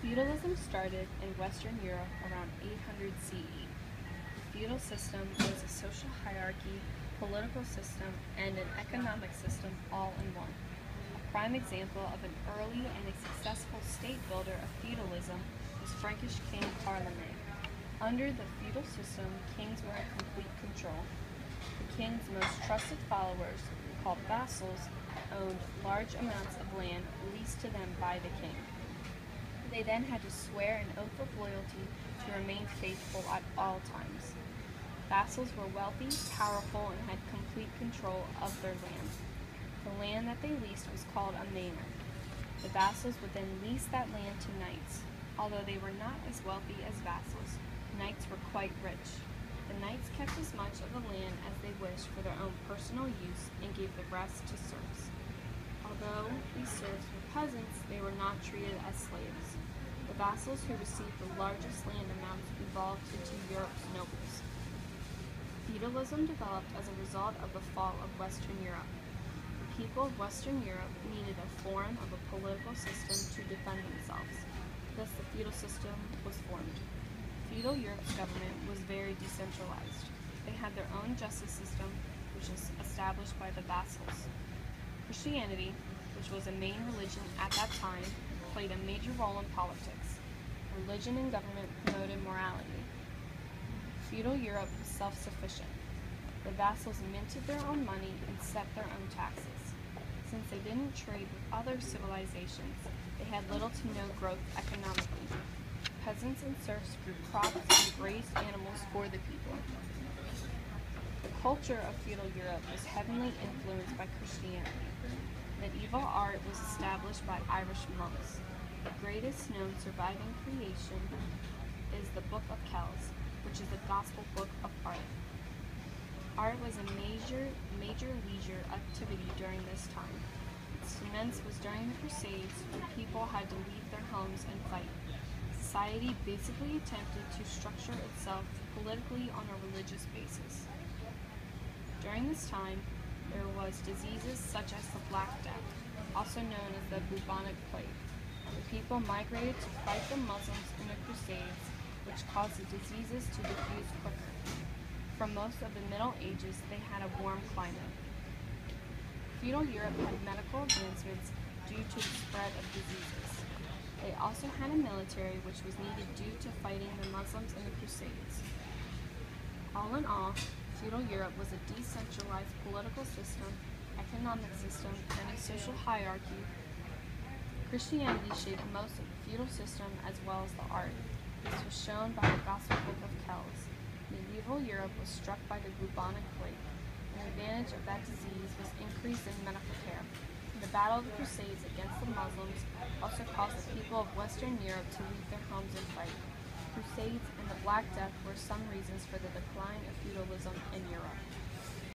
Feudalism started in Western Europe around 800 CE. The feudal system was a social hierarchy, political system, and an economic system all in one. A prime example of an early and a successful state builder of feudalism was Frankish king Charlemagne. Under the feudal system, kings were in complete control. The king's most trusted followers, called vassals, owned large amounts of land leased to them by the king. They then had to swear an oath of loyalty to remain faithful at all times. Vassals were wealthy, powerful, and had complete control of their land. The land that they leased was called a manor. The vassals would then lease that land to knights. Although they were not as wealthy as vassals, knights were quite rich. The knights kept as much of the land as they wished for their own personal use and gave the rest to serfs. Although these serfs were peasants, they were not treated as slaves. The vassals who received the largest land amounts evolved into Europe's nobles. Feudalism developed as a result of the fall of Western Europe. The people of Western Europe needed a form of a political system to defend themselves. Thus, the feudal system was formed. Feudal Europe's government was very decentralized. They had their own justice system, which was established by the vassals. Christianity, which was a main religion at that time, played a major role in politics. Religion and government promoted morality. Feudal Europe was self-sufficient. The vassals minted their own money and set their own taxes. Since they didn't trade with other civilizations, they had little to no growth economically. Peasants and serfs grew crops and grazed animals for the people. The culture of feudal Europe was heavily influenced by Christianity. Medieval art was established by Irish monks. The greatest known surviving creation is the Book of Kells, which is the gospel book of art. Art was a major leisure activity during this time. Its immense was during the Crusades, when people had to leave their homes and fight. Society basically attempted to structure itself politically on a religious basis. During this time, there was diseases such as the Black Death, also known as the bubonic plague. The people migrated to fight the Muslims in the Crusades, which caused the diseases to diffuse quicker. For most of the Middle Ages, they had a warm climate. Feudal Europe had medical advancements due to the spread of diseases. They also had a military which was needed due to fighting the Muslims in the Crusades. All in all, feudal Europe was a decentralized political system, economic system, and a social hierarchy. Christianity shaped most of the feudal system as well as the art. This was shown by the Gospel Book of Kells. Medieval Europe was struck by the bubonic plague. An advantage of that disease was increase in medical care. The Battle of the Crusades against the Muslims also caused the people of Western Europe to leave their homes and fight. Crusades and the Black Death were some reasons for the decline of feudalism in Europe.